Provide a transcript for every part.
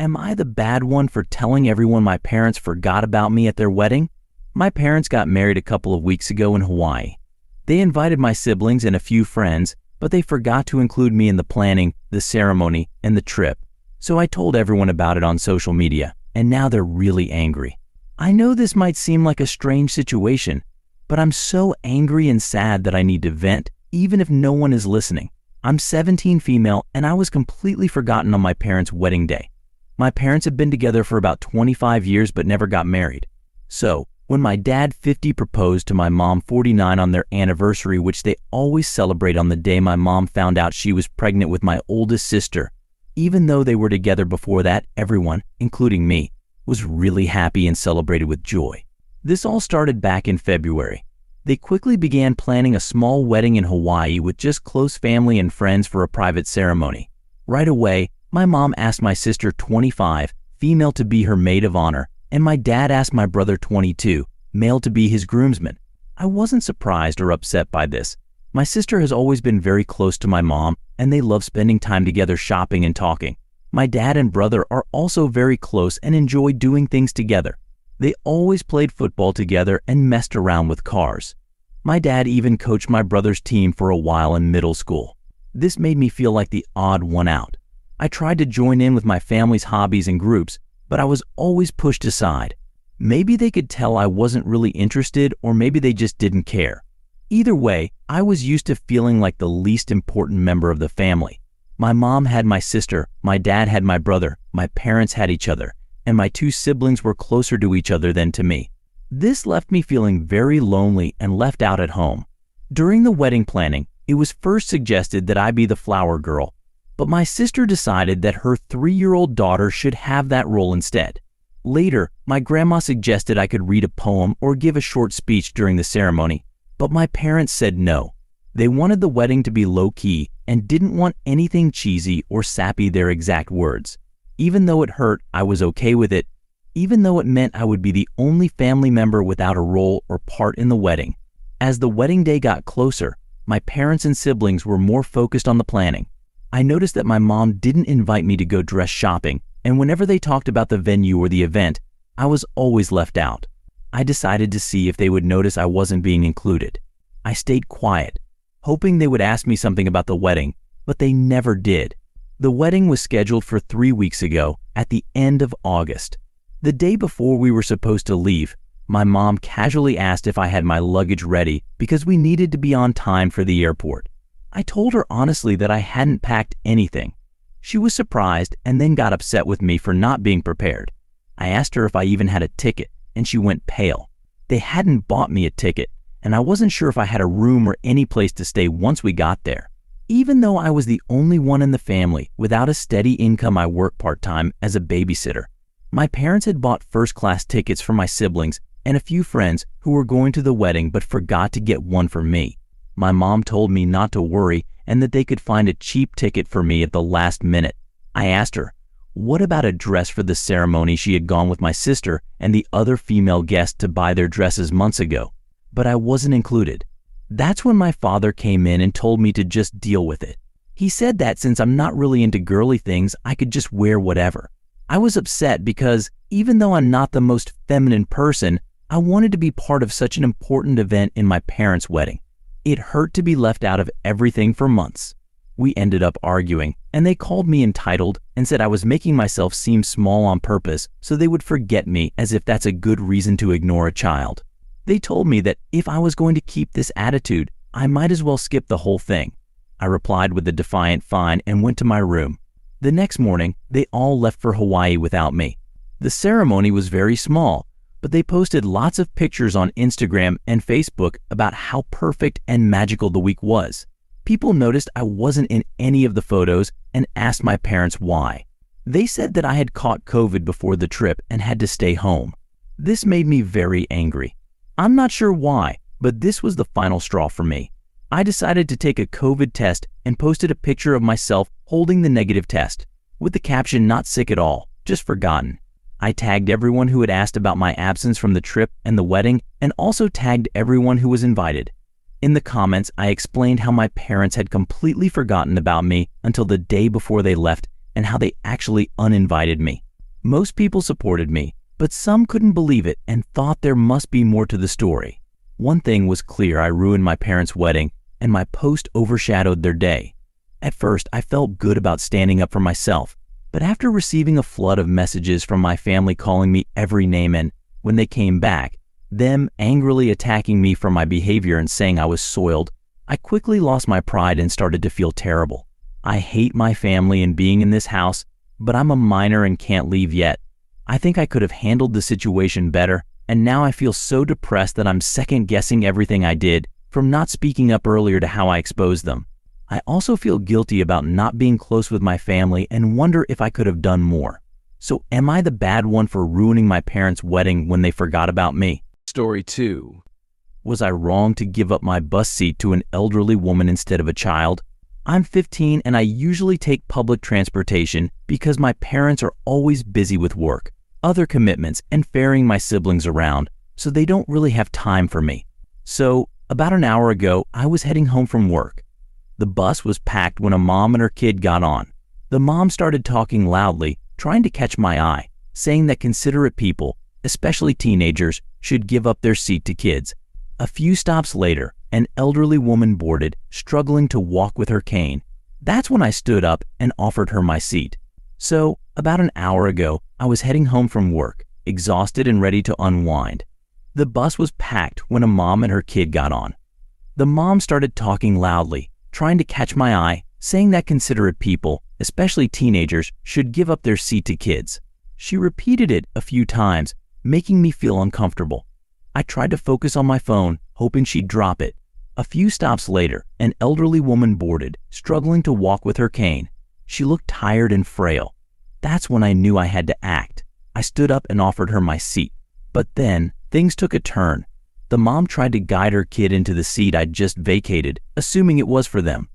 Am I the bad one for telling everyone my parents forgot about me at their wedding? My parents got married a couple of weeks ago in Hawaii. They invited my siblings and a few friends, but they forgot to include me in the planning, the ceremony, and the trip. So I told everyone about it on social media, and now they're really angry. I know this might seem like a strange situation, but I'm so angry and sad that I need to vent, even if no one is listening. I'm 17 female, and I was completely forgotten on my parents' wedding day. My parents have been together for about 25 years but never got married. So, when my dad 50 proposed to my mom 49 on their anniversary, which they always celebrate on the day my mom found out she was pregnant with my oldest sister, even though they were together before that, everyone, including me, was really happy and celebrated with joy. This all started back in February. They quickly began planning a small wedding in Hawaii with just close family and friends for a private ceremony. Right away, my mom asked my sister 25, female, to be her maid of honor, and my dad asked my brother 22, male, to be his groomsman. I wasn't surprised or upset by this. My sister has always been very close to my mom, and they love spending time together shopping and talking. My dad and brother are also very close and enjoy doing things together. They always played football together and messed around with cars. My dad even coached my brother's team for a while in middle school. This made me feel like the odd one out. I tried to join in with my family's hobbies and groups, but I was always pushed aside. Maybe they could tell I wasn't really interested, or maybe they just didn't care. Either way, I was used to feeling like the least important member of the family. My mom had my sister, my dad had my brother, my parents had each other, and my two siblings were closer to each other than to me. This left me feeling very lonely and left out at home. During the wedding planning, it was first suggested that I be the flower girl, but my sister decided that her 3-year-old daughter should have that role instead. Later, my grandma suggested I could read a poem or give a short speech during the ceremony, but my parents said no. They wanted the wedding to be low-key and didn't want anything cheesy or sappy, their exact words. Even though it hurt, I was okay with it, even though it meant I would be the only family member without a role or part in the wedding. As the wedding day got closer, my parents and siblings were more focused on the planning. I noticed that my mom didn't invite me to go dress shopping, and whenever they talked about the venue or the event, I was always left out. I decided to see if they would notice I wasn't being included. I stayed quiet, hoping they would ask me something about the wedding, but they never did. The wedding was scheduled for 3 weeks ago, at the end of August. The day before we were supposed to leave, my mom casually asked if I had my luggage ready because we needed to be on time for the airport. I told her honestly that I hadn't packed anything. She was surprised and then got upset with me for not being prepared. I asked her if I even had a ticket, and she went pale. They hadn't bought me a ticket, and I wasn't sure if I had a room or any place to stay once we got there. Even though I was the only one in the family without a steady income, I worked part-time as a babysitter. My parents had bought first-class tickets for my siblings and a few friends who were going to the wedding but forgot to get one for me. My mom told me not to worry and that they could find a cheap ticket for me at the last minute. I asked her, what about a dress for the ceremony? She had gone with my sister and the other female guests to buy their dresses months ago, but I wasn't included. That's when my father came in and told me to just deal with it. He said that since I'm not really into girly things, I could just wear whatever. I was upset because even though I'm not the most feminine person, I wanted to be part of such an important event in my parents' wedding. It hurt to be left out of everything for months. We ended up arguing, and they called me entitled and said I was making myself seem small on purpose so they would forget me, as if that's a good reason to ignore a child. They told me that if I was going to keep this attitude, I might as well skip the whole thing. I replied with a defiant fine and went to my room. The next morning, they all left for Hawaii without me. The ceremony was very small, but they posted lots of pictures on Instagram and Facebook about how perfect and magical the week was. People noticed I wasn't in any of the photos and asked my parents why. They said that I had caught COVID before the trip and had to stay home. This made me very angry. I'm not sure why, but this was the final straw for me. I decided to take a COVID test and posted a picture of myself holding the negative test, with the caption, "Not sick at all, just forgotten." I tagged everyone who had asked about my absence from the trip and the wedding, and also tagged everyone who was invited. In the comments, I explained how my parents had completely forgotten about me until the day before they left and how they actually uninvited me. Most people supported me, but some couldn't believe it and thought there must be more to the story. One thing was clear: I ruined my parents' wedding, and my post overshadowed their day. At first, I felt good about standing up for myself, but after receiving a flood of messages from my family calling me every name and, when they came back, them angrily attacking me for my behavior and saying I was soiled, I quickly lost my pride and started to feel terrible. I hate my family and being in this house, but I'm a minor and can't leave yet. I think I could have handled the situation better, and now I feel so depressed that I'm second-guessing everything I did, from not speaking up earlier to how I exposed them. I also feel guilty about not being close with my family and wonder if I could have done more. So am I the bad one for ruining my parents' wedding when they forgot about me? Story 2. Was I wrong to give up my bus seat to an elderly woman instead of a child? I'm 15 and I usually take public transportation because my parents are always busy with work, other commitments, and ferrying my siblings around, so they don't really have time for me. So, about an hour ago, I was heading home from work. The bus was packed when a mom and her kid got on. The mom started talking loudly, trying to catch my eye, saying that considerate people, especially teenagers, should give up their seat to kids. A few stops later, an elderly woman boarded, struggling to walk with her cane. That's when I stood up and offered her my seat. So, about an hour ago, I was heading home from work, exhausted and ready to unwind. The bus was packed when a mom and her kid got on. The mom started talking loudly, trying to catch my eye, saying that considerate people, especially teenagers, should give up their seat to kids. She repeated it a few times, making me feel uncomfortable. I tried to focus on my phone, hoping she'd drop it. A few stops later, an elderly woman boarded, struggling to walk with her cane. She looked tired and frail. That's when I knew I had to act. I stood up and offered her my seat. But then, things took a turn. The mom tried to guide her kid into the seat I'd just vacated, assuming it was for them.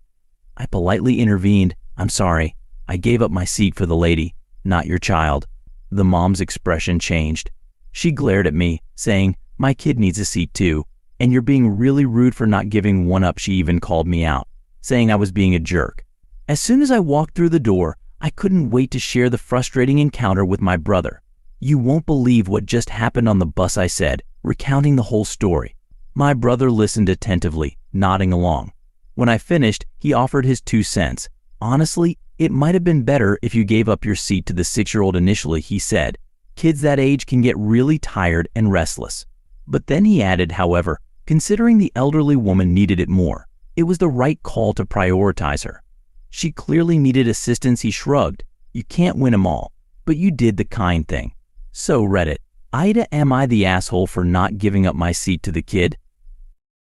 I politely intervened. "I'm sorry. I gave up my seat for the lady, not your child." The mom's expression changed. She glared at me, saying, "My kid needs a seat too, and you're being really rude for not giving one up." She even called me out, saying I was being a jerk. As soon as I walked through the door, I couldn't wait to share the frustrating encounter with my brother. "You won't believe what just happened on the bus," I said, recounting the whole story. My brother listened attentively, nodding along. When I finished, he offered his 2 cents. "Honestly, it might have been better if you gave up your seat to the 6-year-old initially," he said. "Kids that age can get really tired and restless." But then he added, however, considering the elderly woman needed it more, it was the right call to prioritize her. She clearly needed assistance. He shrugged. "You can't win them all, but you did the kind thing." So Reddit, Ida, am I the asshole for not giving up my seat to the kid?